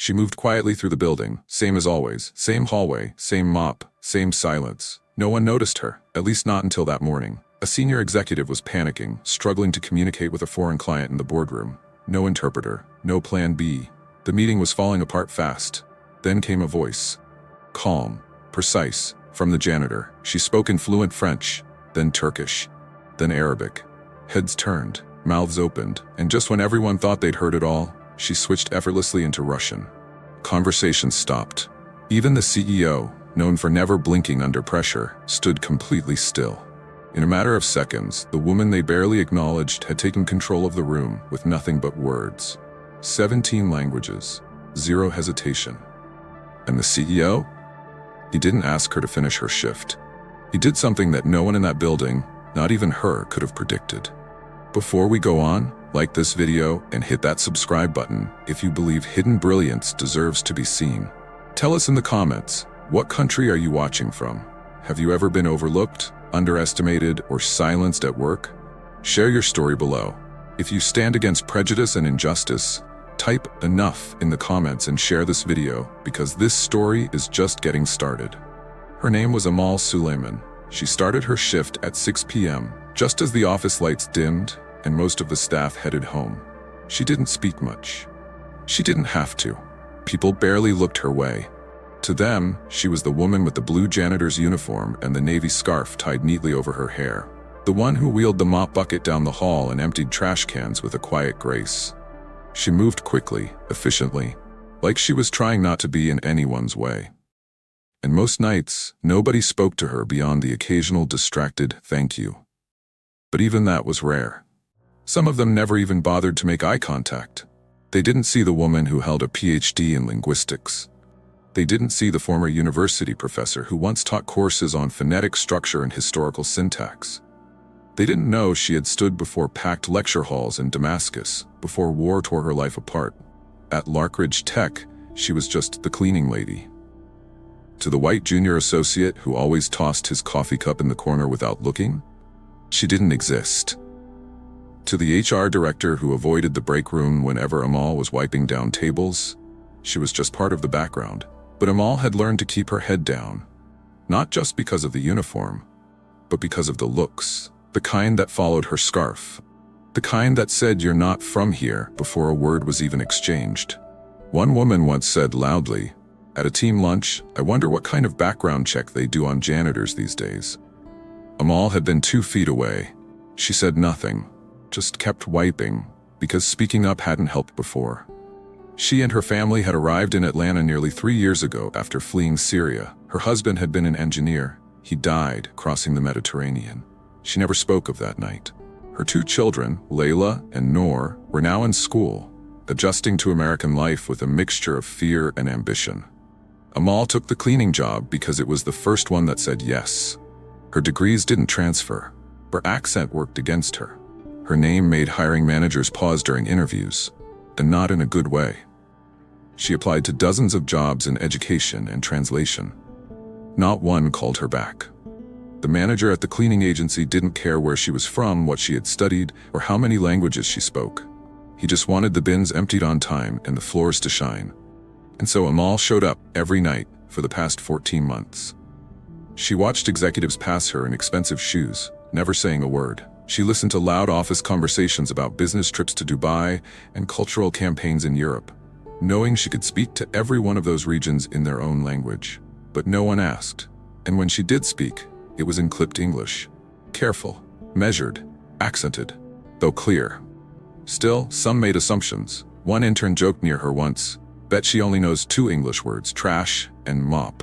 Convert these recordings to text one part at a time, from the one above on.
She moved quietly through the building, same as always, same hallway, same mop, same silence. No one noticed her, at least not until that morning. A senior executive was panicking, struggling to communicate with a foreign client in the boardroom. No interpreter, no plan B. The meeting was falling apart fast. Then came a voice. Calm, precise, from the janitor. She spoke in fluent French, then Turkish, then Arabic. Heads turned, mouths opened, and just when everyone thought they'd heard it all, she switched effortlessly into Russian. Conversation stopped. Even the CEO, known for never blinking under pressure, stood completely still. In a matter of seconds, the woman they barely acknowledged had taken control of the room with nothing but words. 17 languages, zero hesitation. And the CEO? He didn't ask her to finish her shift. He did something that no one in that building, not even her, could have predicted. Before we go on, like this video and hit that subscribe button if you believe hidden brilliance deserves to be seen. Tell us in the comments, what country are you watching from? Have you ever been overlooked, underestimated, or silenced at work? Share your story below. If you stand against prejudice and injustice, type enough in the comments and share this video because this story is just getting started. Her name was Amal Suleiman. She started her shift at 6 p.m., just as the office lights dimmed and most of the staff headed home. She didn't speak much. She didn't have to. People barely looked her way. To them, she was the woman with the blue janitor's uniform and the navy scarf tied neatly over her hair. The one who wheeled the mop bucket down the hall and emptied trash cans with a quiet grace. She moved quickly, efficiently, like she was trying not to be in anyone's way. And most nights, nobody spoke to her beyond the occasional distracted thank you. But even that was rare. Some of them never even bothered to make eye contact. They didn't see the woman who held a PhD in linguistics. They didn't see the former university professor who once taught courses on phonetic structure and historical syntax. They didn't know she had stood before packed lecture halls in Damascus before war tore her life apart. At Larkridge Tech, she was just the cleaning lady. To the white junior associate who always tossed his coffee cup in the corner without looking, she didn't exist. To the HR director who avoided the break room whenever Amal was wiping down tables, she was just part of the background. But Amal had learned to keep her head down, not just because of the uniform, but because of the looks, the kind that followed her scarf, the kind that said you're not from here before a word was even exchanged. One woman once said loudly, at a team lunch, I wonder what kind of background check they do on janitors these days. Amal had been 2 feet away. She said nothing, just kept wiping, because speaking up hadn't helped before. She and her family had arrived in Atlanta nearly 3 years ago after fleeing Syria. Her husband had been an engineer. He died crossing the Mediterranean. She never spoke of that night. Her 2 children, Layla and Noor, were now in school, adjusting to American life with a mixture of fear and ambition. Amal took the cleaning job because it was the first one that said yes. Her degrees didn't transfer. Her accent worked against her. Her name made hiring managers pause during interviews, and not in a good way. She applied to dozens of jobs in education and translation. Not one called her back. The manager at the cleaning agency didn't care where she was from, what she had studied, or how many languages she spoke. He just wanted the bins emptied on time and the floors to shine. And so Amal showed up every night for the past 14 months. She watched executives pass her in expensive shoes, never saying a word. She listened to loud office conversations about business trips to Dubai and cultural campaigns in Europe, knowing she could speak to every one of those regions in their own language. But no one asked. And when she did speak, it was in clipped English. Careful, measured, accented, though clear. Still, some made assumptions. One intern joked near her once, bet she only knows 2 English words, trash and mop.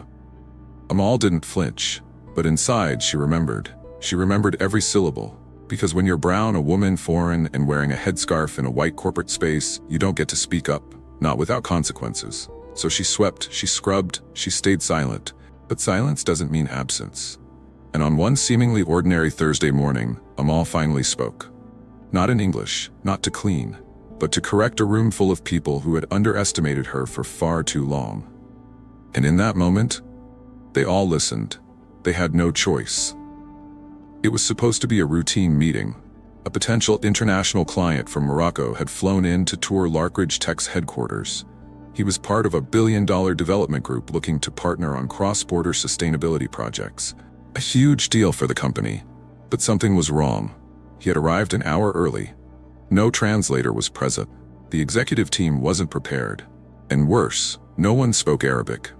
Amal didn't flinch, but inside she remembered. She remembered every syllable. Because when you're brown, a woman, foreign, and wearing a headscarf in a white corporate space, you don't get to speak up, not without consequences. So she swept, she scrubbed, she stayed silent. But silence doesn't mean absence. And on one seemingly ordinary Thursday morning, Amal finally spoke. Not in English, not to clean, but to correct a room full of people who had underestimated her for far too long. And in that moment, they all listened. They had no choice. It was supposed to be a routine meeting. A potential international client from Morocco had flown in to tour Larkridge Tech's headquarters. He was part of a billion-dollar development group looking to partner on cross-border sustainability projects. A huge deal for the company. But something was wrong. He had arrived an hour early. No translator was present. The executive team wasn't prepared. And worse, no one spoke Arabic.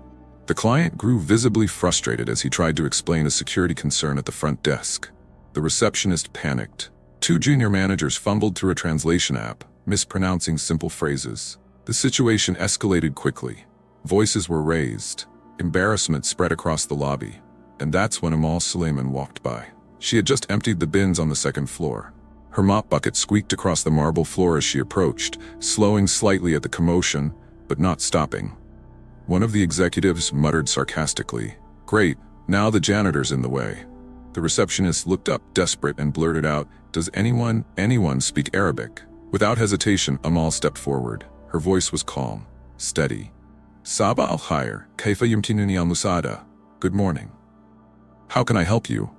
The client grew visibly frustrated as he tried to explain a security concern at the front desk. The receptionist panicked. Two junior managers fumbled through a translation app, mispronouncing simple phrases. The situation escalated quickly. Voices were raised. Embarrassment spread across the lobby. And that's when Amal Suleiman walked by. She had just emptied the bins on the second floor. Her mop bucket squeaked across the marble floor as she approached, slowing slightly at the commotion, but not stopping. One of the executives muttered sarcastically, "Great, now the janitor's in the way." The receptionist looked up desperate and blurted out, "Does anyone speak Arabic?" Without hesitation, Amal stepped forward. Her voice was calm, steady. "Sabah al-Khair, kaifa yumkinuni al-musada?" Good morning. "How can I help you?"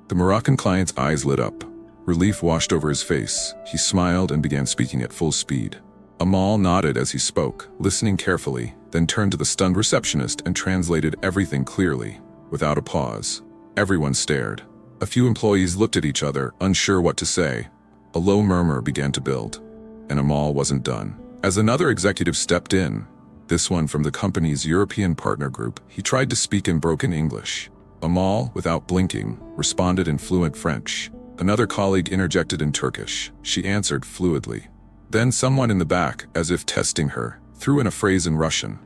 The Moroccan client's eyes lit up. Relief washed over his face. He smiled and began speaking at full speed. Amal nodded as he spoke, listening carefully, then turned to the stunned receptionist and translated everything clearly, without a pause. Everyone stared. A few employees looked at each other, unsure what to say. A low murmur began to build. And Amal wasn't done. As another executive stepped in, this one from the company's European partner group, he tried to speak in broken English. Amal, without blinking, responded in fluent French. Another colleague interjected in Turkish. She answered fluidly. Then someone in the back, as if testing her, threw in a phrase in Russian.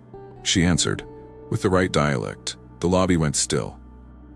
She answered, with the right dialect. The lobby went still.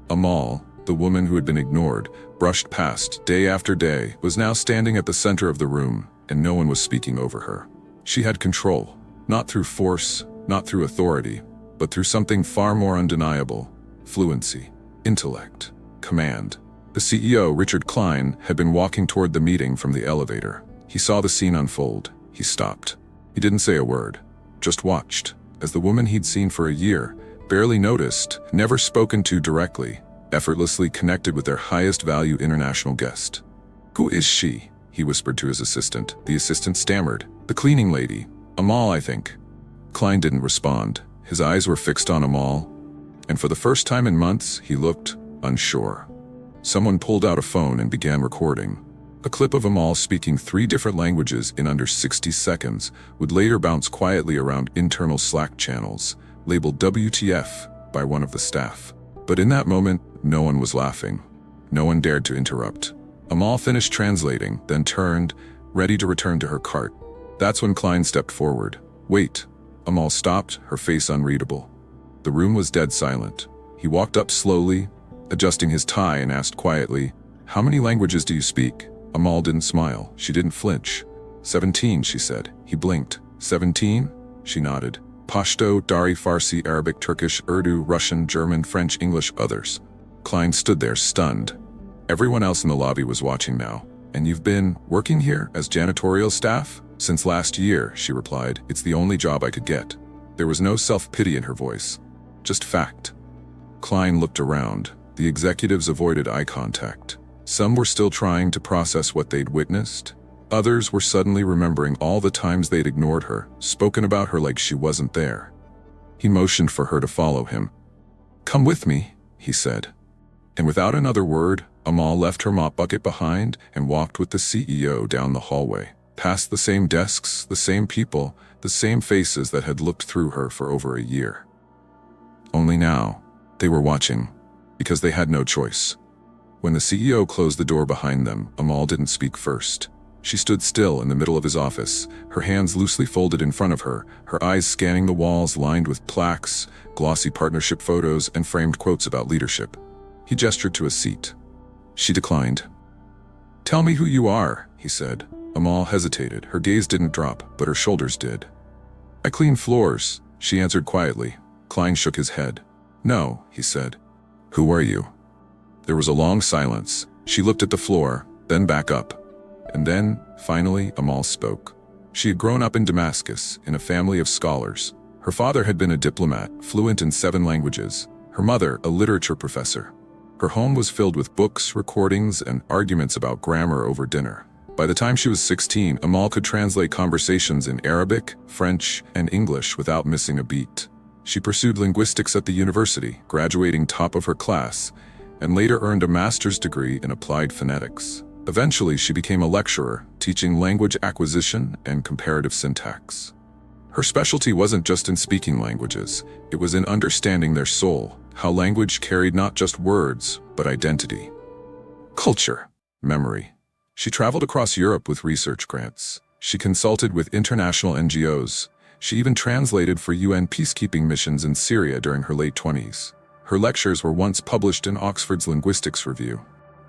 Amal, the woman who had been ignored, brushed past day after day, was now standing at the center of the room, and no one was speaking over her. She had control, not through force, not through authority, but through something far more undeniable: fluency, intellect, command. The CEO, Richard Klein, had been walking toward the meeting from the elevator. He saw the scene unfold. He stopped. He didn't say a word, just watched, as the woman he'd seen for a year, barely noticed, never spoken to directly, effortlessly connected with their highest value international guest. "Who is she?" he whispered to his assistant. The assistant stammered. "The cleaning lady. Amal, I think." Klein didn't respond. His eyes were fixed on Amal, and for the first time in months, he looked unsure. Someone pulled out a phone and began recording. A clip of Amal speaking 3 different languages in under 60 seconds would later bounce quietly around internal Slack channels, labeled WTF by one of the staff. But in that moment, no one was laughing. No one dared to interrupt. Amal finished translating, then turned, ready to return to her cart. That's when Klein stepped forward. "Wait." Amal stopped, her face unreadable. The room was dead silent. He walked up slowly, adjusting his tie, and asked quietly, "How many languages do you speak?" Amal didn't smile. She didn't flinch. 17, she said. He blinked. 17? She nodded. Pashto, Dari, Farsi, Arabic, Turkish, Urdu, Russian, German, French, English, others. Klein stood there, stunned. Everyone else in the lobby was watching now. "And you've been working here as janitorial staff?" "Since last year," she replied. "It's the only job I could get." There was no self-pity in her voice. Just fact. Klein looked around. The executives avoided eye contact. Some were still trying to process what they'd witnessed. Others were suddenly remembering all the times they'd ignored her, spoken about her like she wasn't there. He motioned for her to follow him. "Come with me," he said. And without another word, Amal left her mop bucket behind and walked with the CEO down the hallway, past the same desks, the same people, the same faces that had looked through her for over a year. Only now, they were watching, because they had no choice. When the CEO closed the door behind them, Amal didn't speak first. She stood still in the middle of his office, her hands loosely folded in front of her, her eyes scanning the walls lined with plaques, glossy partnership photos, and framed quotes about leadership. He gestured to a seat. She declined. "Tell me who you are," he said. Amal hesitated. Her gaze didn't drop, but her shoulders did. "I clean floors," she answered quietly. Klein shook his head. "No," he said. "Who are you?" There was a long silence. She looked at the floor, then back up. And then, finally, Amal spoke. She had grown up in Damascus, in a family of scholars. Her father had been a diplomat, fluent in 7 languages. Her mother, a literature professor. Her home was filled with books, recordings, and arguments about grammar over dinner. By the time she was 16, Amal could translate conversations in Arabic, French, and English without missing a beat. She pursued linguistics at the university, graduating top of her class, and later earned a master's degree in applied phonetics. Eventually, she became a lecturer, teaching language acquisition and comparative syntax. Her specialty wasn't just in speaking languages, it was in understanding their soul, how language carried not just words, but identity, culture, memory. She traveled across Europe with research grants. She consulted with international NGOs. She even translated for UN peacekeeping missions in Syria during her late 20s. Her lectures were once published in Oxford's Linguistics Review.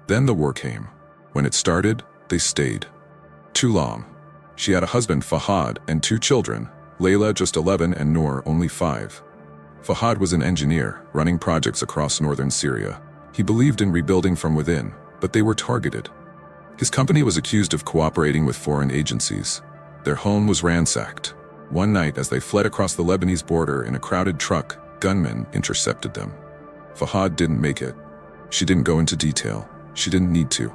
Then the war came. When it started, they stayed. Too long. She had a husband, Fahad, and 2 children, Layla just 11 and Noor only 5. Fahad was an engineer, running projects across northern Syria. He believed in rebuilding from within, but they were targeted. His company was accused of cooperating with foreign agencies. Their home was ransacked. One night, as they fled across the Lebanese border in a crowded truck, gunmen intercepted them. Fahad didn't make it. She didn't go into detail. She didn't need to.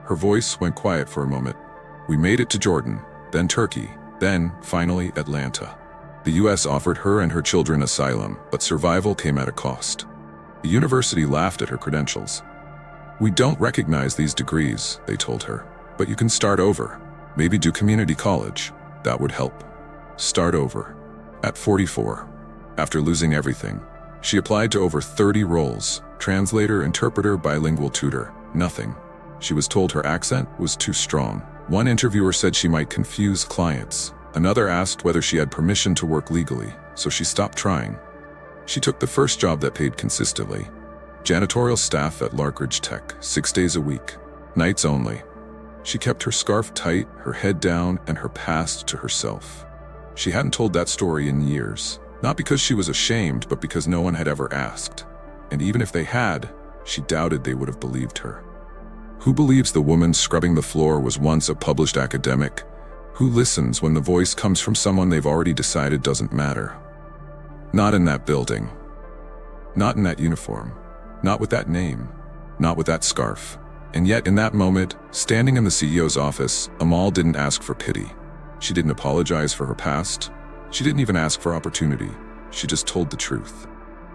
Her voice went quiet for a moment. We made it to Jordan, then Turkey, then, finally, Atlanta. The US offered her and her children asylum, but survival came at a cost. The university laughed at her credentials. We don't recognize these degrees, they told her, but you can start over. Maybe do community college. That would help. Start over. At 44, after losing everything, she applied to over 30 roles: translator, interpreter, bilingual tutor. Nothing. She was told her accent was too strong. One interviewer said she might confuse clients. Another asked whether she had permission to work legally, so she stopped trying. She took the first job that paid consistently. Janitorial staff at Larkridge Tech, 6 days a week, nights only. She kept her scarf tight, her head down, and her past to herself. She hadn't told that story in years, not because she was ashamed, but because no one had ever asked. And even if they had, she doubted they would have believed her. Who believes the woman scrubbing the floor was once a published academic? Who listens when the voice comes from someone they've already decided doesn't matter? Not in that building. Not in that uniform. Not with that name. Not with that scarf. And yet, in that moment, standing in the CEO's office, Amal didn't ask for pity. She didn't apologize for her past. She didn't even ask for opportunity. She just told the truth.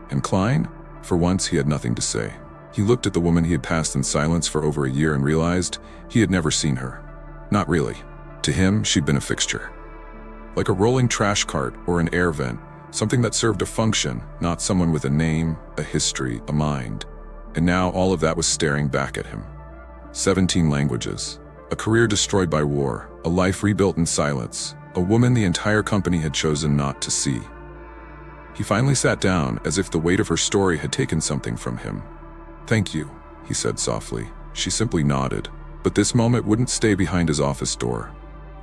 And Klein? For once, he had nothing to say. He looked at the woman he had passed in silence for over a year and realized he had never seen her. Not really. To him, she'd been a fixture. Like a rolling trash cart or an air vent, something that served a function, not someone with a name, a history, a mind. And now all of that was staring back at him. 17 languages, a career destroyed by war, a life rebuilt in silence, a woman the entire company had chosen not to see. He finally sat down, as if the weight of her story had taken something from him. "Thank you," he said softly. She simply nodded. But this moment wouldn't stay behind his office door.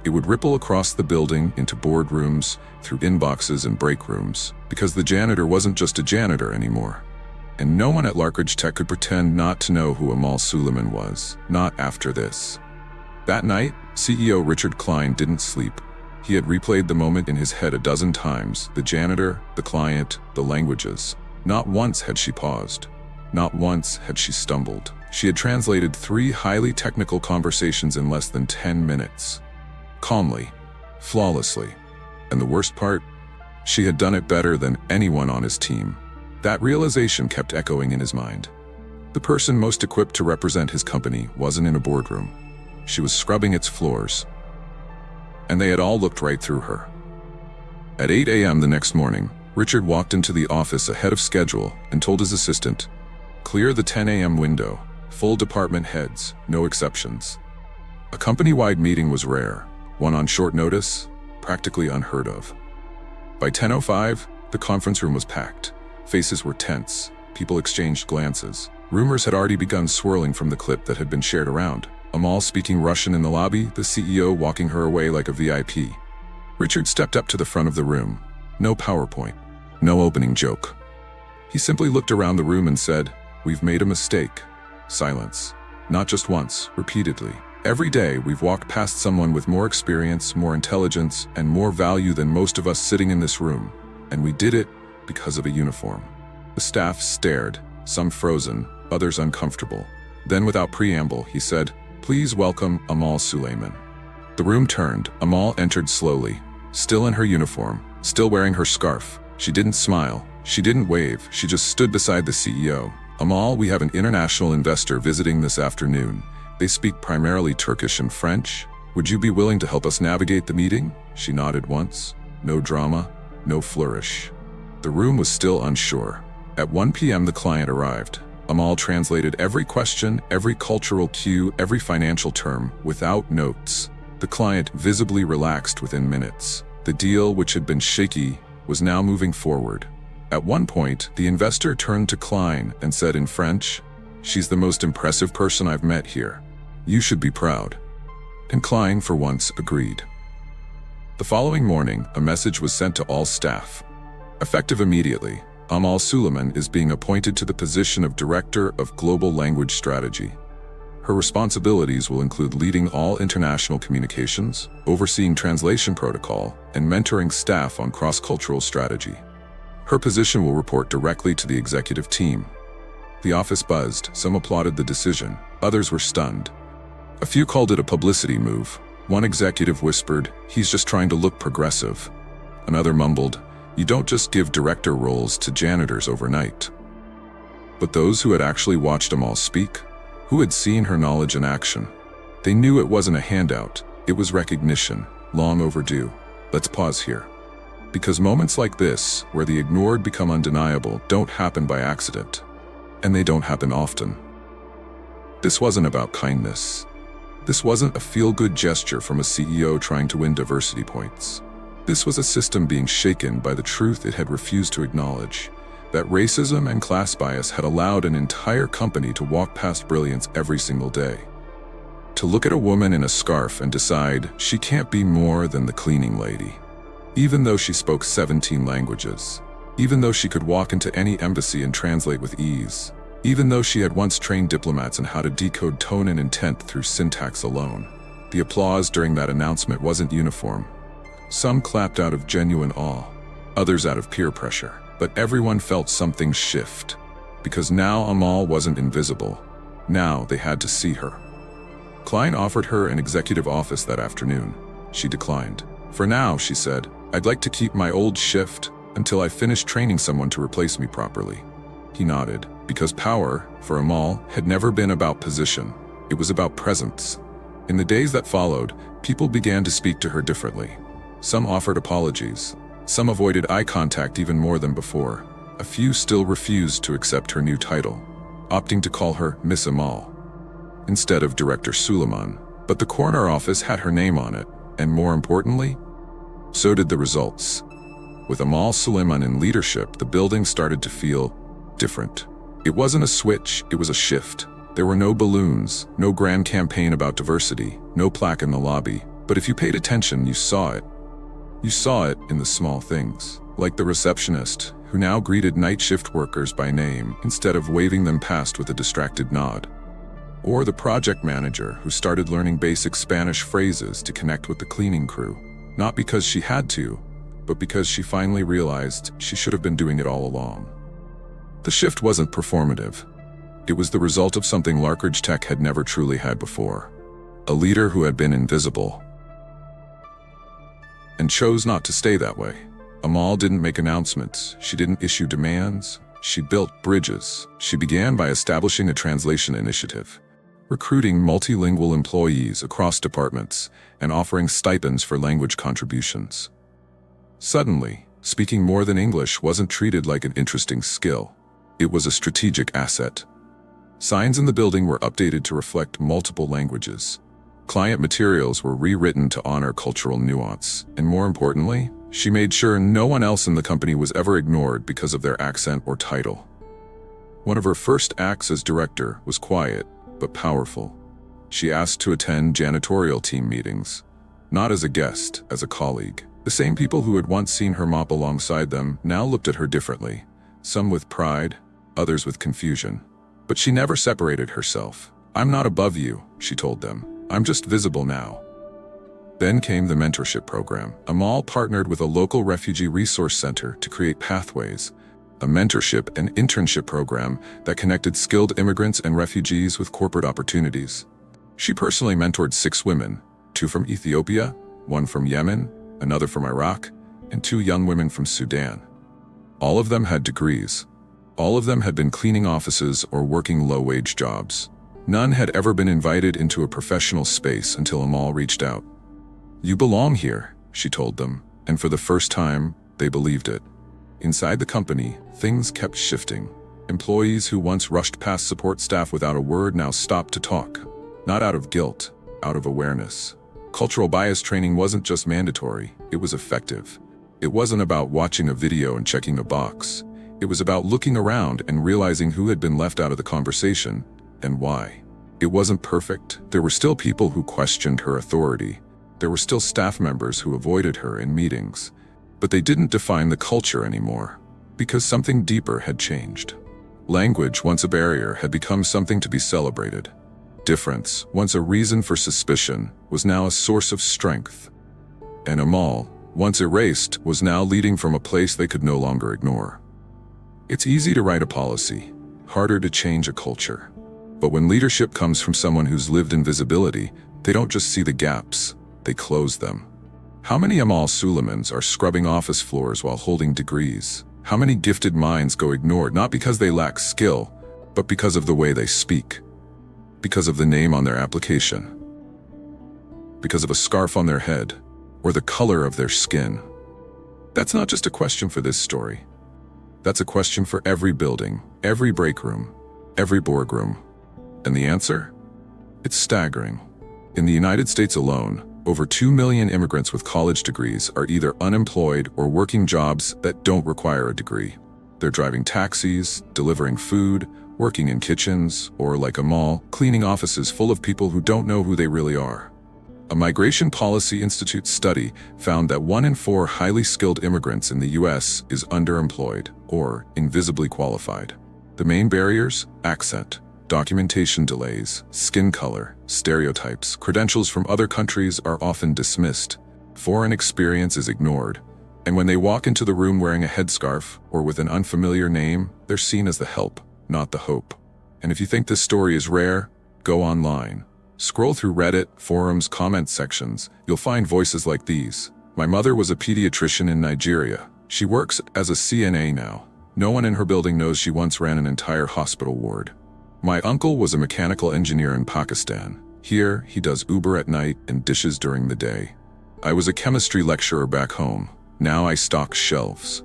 It would ripple across the building into boardrooms, through inboxes and break rooms, because the janitor wasn't just a janitor anymore. And no one at Larkridge Tech could pretend not to know who Amal Suleiman was, not after this. That night, CEO Richard Klein didn't sleep. He had replayed the moment in his head a dozen times: the janitor, the client, the languages. Not once had she paused. Not once had she stumbled. She had translated 3 highly technical conversations in less than 10 minutes. Calmly, flawlessly. And the worst part? She had done it better than anyone on his team. That realization kept echoing in his mind. The person most equipped to represent his company wasn't in a boardroom. She was scrubbing its floors. And they had all looked right through her. At 8 a.m. the next morning, Richard walked into the office ahead of schedule and told his assistant, "Clear the 10 a.m. window. Full department heads, no exceptions." A company-wide meeting was rare. One on short notice, practically unheard of. By 10:05, the conference room was packed. Faces were tense. People exchanged glances. Rumors had already begun swirling from the clip that had been shared around. Amal speaking Russian in the lobby, the CEO walking her away like a VIP. Richard stepped up to the front of the room. No PowerPoint. No opening joke. He simply looked around the room and said, "We've made a mistake." Silence. Not just once, repeatedly. Every day, we've walked past someone with more experience, more intelligence, and more value than most of us sitting in this room. And we did it because of a uniform. The staff stared, some frozen, others uncomfortable. Then, without preamble, he said, Please welcome Amal Suleiman. The room turned. Amal entered slowly, still in her uniform, still wearing her scarf. She didn't smile. She didn't wave. She just stood beside the CEO. Amal, we have an international investor visiting this afternoon. They speak primarily Turkish and French. Would you be willing to help us navigate the meeting? She nodded once. No drama, no flourish. The room was still unsure. At 1 p.m. the client arrived. Amal translated every question, every cultural cue, every financial term, without notes. The client visibly relaxed within minutes. The deal, which had been shaky, was now moving forward. At one point, the investor turned to Klein and said in French, "She's the most impressive person I've met here. You should be proud." And Klein, for once, agreed. The following morning, a message was sent to all staff. Effective immediately, Amal Suleiman is being appointed to the position of Director of Global Language Strategy. Her responsibilities will include leading all international communications, overseeing translation protocol, and mentoring staff on cross-cultural strategy. Her position will report directly to the executive team. The office buzzed. Some applauded the decision. Others were stunned. A few called it a publicity move. One executive whispered, "He's just trying to look progressive." Another mumbled, "You don't just give director roles to janitors overnight." But those who had actually watched Amal speak, who had seen her knowledge in action, they knew it wasn't a handout, it was recognition, long overdue. Let's pause here. Because moments like this, where the ignored become undeniable, don't happen by accident. And they don't happen often. This wasn't about kindness. This wasn't a feel-good gesture from a CEO trying to win diversity points. This was a system being shaken by the truth it had refused to acknowledge, that racism and class bias had allowed an entire company to walk past brilliance every single day. To look at a woman in a scarf and decide she can't be more than the cleaning lady. Even though she spoke 17 languages. Even though she could walk into any embassy and translate with ease. Even though she had once trained diplomats in how to decode tone and intent through syntax alone. The applause during that announcement wasn't uniform. Some clapped out of genuine awe, others out of peer pressure. But everyone felt something shift. Because now Amal wasn't invisible. Now they had to see her. Klein offered her an executive office that afternoon. She declined. "For now," she said, "I'd like to keep my old shift until I finish training someone to replace me properly." He nodded, because power, for Amal, had never been about position. It was about presence. In the days that followed, people began to speak to her differently. Some offered apologies. Some avoided eye contact even more than before. A few still refused to accept her new title, opting to call her Miss Amal instead of Director Suleiman. But the corner office had her name on it, and more importantly, so did the results. With Amal Suleiman in leadership, the building started to feel different. It wasn't a switch, it was a shift. There were no balloons, no grand campaign about diversity, no plaque in the lobby. But if you paid attention, you saw it. You saw it in the small things, like the receptionist, who now greeted night shift workers by name instead of waving them past with a distracted nod. Or the project manager who started learning basic Spanish phrases to connect with the cleaning crew, not because she had to, but because she finally realized she should have been doing it all along. The shift wasn't performative. It was the result of something Larkridge Tech had never truly had before. A leader who had been invisible. And chose not to stay that way. Amal didn't make announcements. She didn't issue demands. She built bridges. She began by establishing a translation initiative, recruiting multilingual employees across departments, and offering stipends for language contributions. Suddenly, speaking more than English wasn't treated like an interesting skill. It was a strategic asset. Signs in the building were updated to reflect multiple languages. Client materials were rewritten to honor cultural nuance, and more importantly, she made sure no one else in the company was ever ignored because of their accent or title. One of her first acts as director was quiet, but powerful. She asked to attend janitorial team meetings, not as a guest, as a colleague. The same people who had once seen her mop alongside them now looked at her differently, some with pride, others with confusion. But she never separated herself. "I'm not above you," she told them. "I'm just visible now." Then came the mentorship program. Amal partnered with a local refugee resource center to create pathways, a mentorship and internship program that connected skilled immigrants and refugees with corporate opportunities. She personally mentored 6 women, 2 from Ethiopia, 1 from Yemen, another from Iraq, and 2 young women from Sudan. All of them had degrees. All of them had been cleaning offices or working low-wage jobs. None had ever been invited into a professional space until Amal reached out. "You belong here," she told them, and for the first time, they believed it. Inside the company, things kept shifting. Employees who once rushed past support staff without a word now stopped to talk. Not out of guilt, out of awareness. Cultural bias training wasn't just mandatory, it was effective. It wasn't about watching a video and checking a box. It was about looking around and realizing who had been left out of the conversation, and why. It wasn't perfect. There were still people who questioned her authority. There were still staff members who avoided her in meetings. But they didn't define the culture anymore, because something deeper had changed. Language, once a barrier, had become something to be celebrated. Difference, once a reason for suspicion, was now a source of strength. And Amal, once erased, was now leading from a place they could no longer ignore. It's easy to write a policy, harder to change a culture. But when leadership comes from someone who's lived in visibility, they don't just see the gaps, they close them. How many Amal Suleimans are scrubbing office floors while holding degrees? How many gifted minds go ignored not because they lack skill, but because of the way they speak? Because of the name on their application? Because of a scarf on their head, or the color of their skin? That's not just a question for this story. That's a question for every building, every break room, every boardroom. And the answer? It's staggering. In the United States alone, over 2 million immigrants with college degrees are either unemployed or working jobs that don't require a degree. They're driving taxis, delivering food, working in kitchens, or like Amal, cleaning offices full of people who don't know who they really are. A Migration Policy Institute study found that 1 in 4 highly skilled immigrants in the US is underemployed or invisibly qualified. The main barriers? Accent, documentation delays, skin color, stereotypes, credentials from other countries are often dismissed. Foreign experience is ignored. And when they walk into the room wearing a headscarf or with an unfamiliar name, they're seen as the help, not the hope. And if you think this story is rare, go online. Scroll through Reddit, forums, comment sections. You'll find voices like these. My mother was a pediatrician in Nigeria. She works as a CNA now. No one in her building knows she once ran an entire hospital ward. My uncle was a mechanical engineer in Pakistan. Here, he does Uber at night and dishes during the day. I was a chemistry lecturer back home. Now I stock shelves.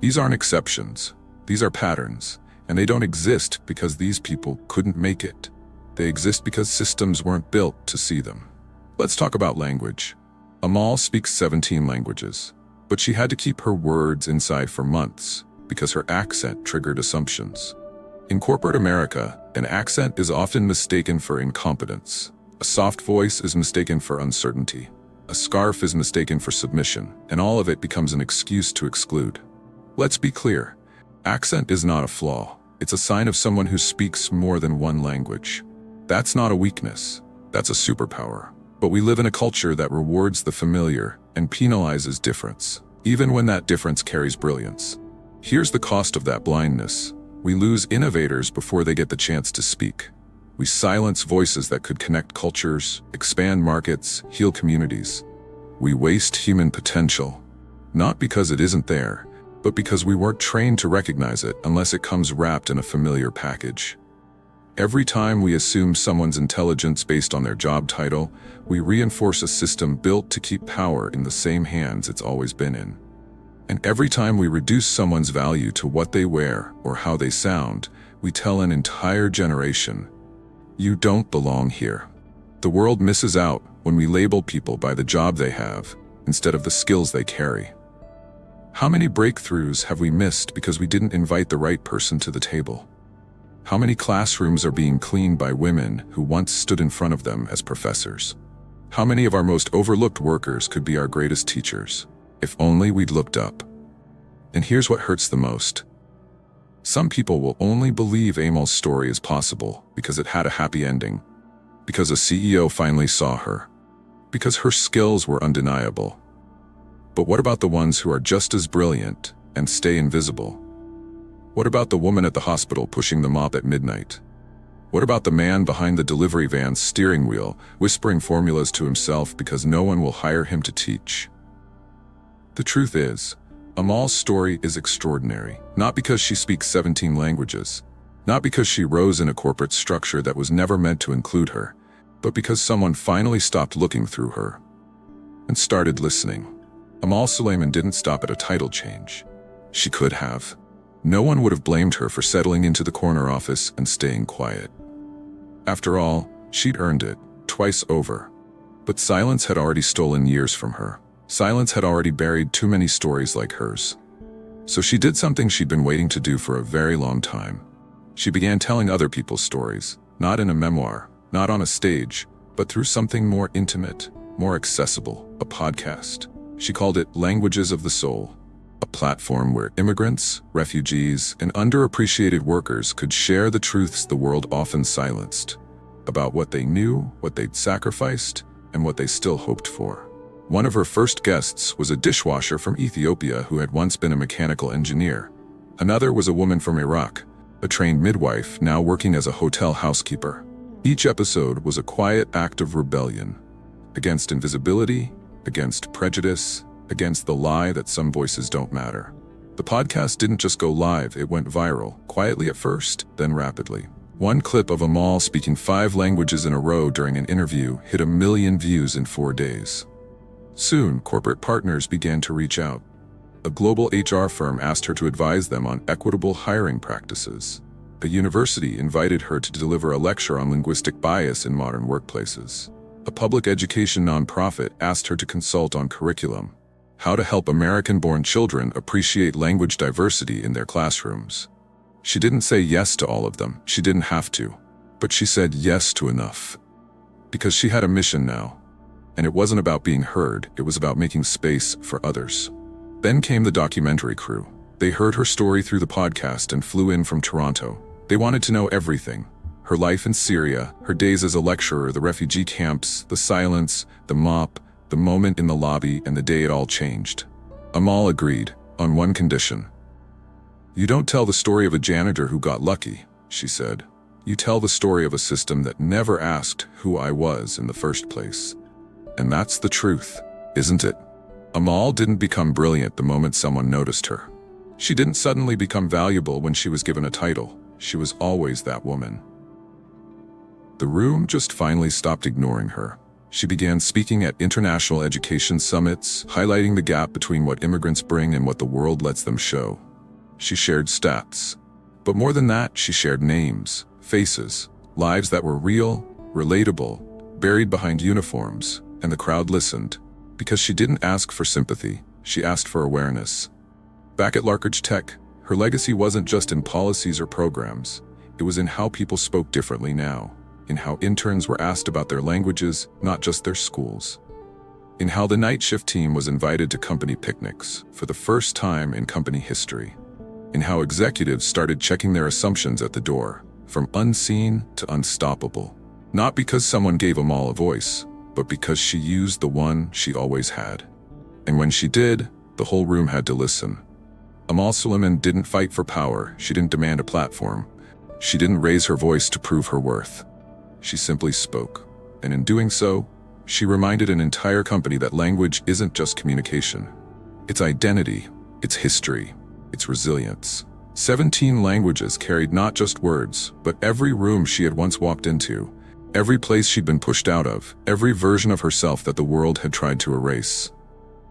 These aren't exceptions. These are patterns. And they don't exist because these people couldn't make it. They exist because systems weren't built to see them. Let's talk about language. Amal speaks 17 languages, but she had to keep her words inside for months because her accent triggered assumptions. In corporate America, an accent is often mistaken for incompetence. A soft voice is mistaken for uncertainty. A scarf is mistaken for submission, and all of it becomes an excuse to exclude. Let's be clear. Accent is not a flaw. It's a sign of someone who speaks more than one language. That's not a weakness. That's a superpower. But we live in a culture that rewards the familiar and penalizes difference, even when that difference carries brilliance. Here's the cost of that blindness. We lose innovators before they get the chance to speak. We silence voices that could connect cultures, expand markets, heal communities. We waste human potential, not because it isn't there, but because we weren't trained to recognize it unless it comes wrapped in a familiar package. Every time we assume someone's intelligence based on their job title, we reinforce a system built to keep power in the same hands it's always been in. And every time we reduce someone's value to what they wear or how they sound, we tell an entire generation, you don't belong here. The world misses out when we label people by the job they have instead of the skills they carry. How many breakthroughs have we missed because we didn't invite the right person to the table? How many classrooms are being cleaned by women who once stood in front of them as professors? How many of our most overlooked workers could be our greatest teachers, if only we'd looked up? And here's what hurts the most. Some people will only believe Amal's story is possible because it had a happy ending, because a CEO finally saw her, because her skills were undeniable. But what about the ones who are just as brilliant and stay invisible? What about the woman at the hospital pushing the mop at midnight? What about the man behind the delivery van's steering wheel, whispering formulas to himself because no one will hire him to teach? The truth is, Amal's story is extraordinary, not because she speaks 17 languages, not because she rose in a corporate structure that was never meant to include her, but because someone finally stopped looking through her and started listening. Amal Suleiman didn't stop at a title change. She could have. No one would have blamed her for settling into the corner office and staying quiet. After all, she'd earned it, twice over. But silence had already stolen years from her. Silence had already buried too many stories like hers. So she did something she'd been waiting to do for a very long time. She began telling other people's stories, not in a memoir, not on a stage, but through something more intimate, more accessible, a podcast. She called it Languages of the Soul, a platform where immigrants, refugees, and underappreciated workers could share the truths the world often silenced, about what they knew, what they'd sacrificed, and what they still hoped for. One of her first guests was a dishwasher from Ethiopia who had once been a mechanical engineer. Another was a woman from Iraq, a trained midwife now working as a hotel housekeeper. Each episode was a quiet act of rebellion, against invisibility, against prejudice, against the lie that some voices don't matter. The podcast didn't just go live, it went viral, quietly at first, then rapidly. One clip of Amal speaking 5 languages in a row during an interview hit 1 million views in 4 days. Soon, corporate partners began to reach out. A global HR firm asked her to advise them on equitable hiring practices. A university invited her to deliver a lecture on linguistic bias in modern workplaces. A public education nonprofit asked her to consult on curriculum, how to help American-born children appreciate language diversity in their classrooms. She didn't say yes to all of them, she didn't have to, but she said yes to enough. Because she had a mission now. And it wasn't about being heard, it was about making space for others. Then came the documentary crew. They heard her story through the podcast and flew in from Toronto. They wanted to know everything. Her life in Syria, her days as a lecturer, the refugee camps, the silence, the mop, the moment in the lobby, and the day it all changed. Amal agreed, on one condition. "You don't tell the story of a janitor who got lucky," she said. "You tell the story of a system that never asked who I was in the first place." And that's the truth, isn't it? Amal didn't become brilliant the moment someone noticed her. She didn't suddenly become valuable when she was given a title. She was always that woman. The room just finally stopped ignoring her. She began speaking at international education summits, highlighting the gap between what immigrants bring and what the world lets them show. She shared stats. But more than that, she shared names, faces, lives that were real, relatable, buried behind uniforms. And the crowd listened, because she didn't ask for sympathy, she asked for awareness. Back at Larkridge Tech, her legacy wasn't just in policies or programs, it was in how people spoke differently now, in how interns were asked about their languages, not just their schools, in how the night shift team was invited to company picnics, for the first time in company history, in how executives started checking their assumptions at the door, from unseen to unstoppable, not because someone gave Amal a voice, but because she used the one she always had. And when she did, the whole room had to listen. Amal Suleiman didn't fight for power, she didn't demand a platform. She didn't raise her voice to prove her worth. She simply spoke. And in doing so, she reminded an entire company that language isn't just communication. It's identity, it's history, it's resilience. 17 languages carried not just words, but every room she had once walked into, every place she'd been pushed out of, every version of herself that the world had tried to erase.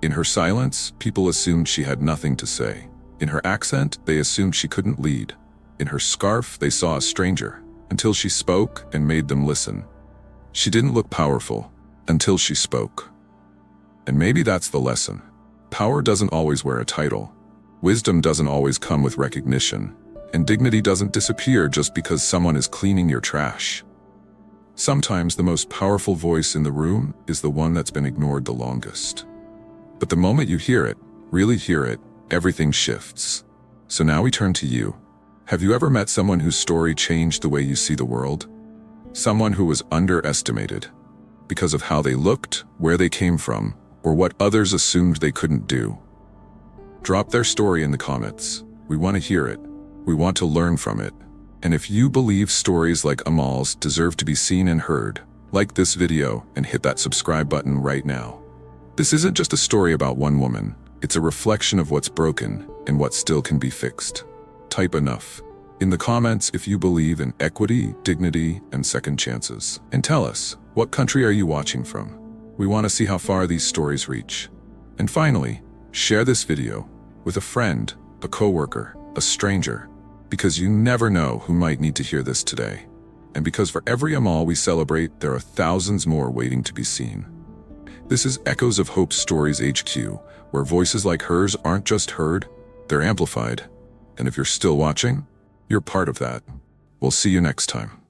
In her silence, people assumed she had nothing to say. In her accent, they assumed she couldn't lead. In her scarf, they saw a stranger, until she spoke and made them listen. She didn't look powerful, until she spoke. And maybe that's the lesson. Power doesn't always wear a title. Wisdom doesn't always come with recognition. And dignity doesn't disappear just because someone is cleaning your trash. Sometimes the most powerful voice in the room is the one that's been ignored the longest. But the moment you hear it, really hear it, everything shifts. So now we turn to you. Have you ever met someone whose story changed the way you see the world? Someone who was underestimated because of how they looked, where they came from, or what others assumed they couldn't do. Drop their story in the comments. We want to hear it. We want to learn from it. And if you believe stories like Amal's deserve to be seen and heard, like this video and hit that subscribe button right now. This isn't just a story about one woman, it's a reflection of what's broken and what still can be fixed. Type enough in the comments if you believe in equity, dignity, and second chances. And tell us, what country are you watching from? We want to see how far these stories reach. And finally, share this video with a friend, a coworker, a stranger, because you never know who might need to hear this today. And because for every Amal we celebrate, there are thousands more waiting to be seen. This is Echoes of Hope Stories HQ, where voices like hers aren't just heard, they're amplified. And if you're still watching, you're part of that. We'll see you next time.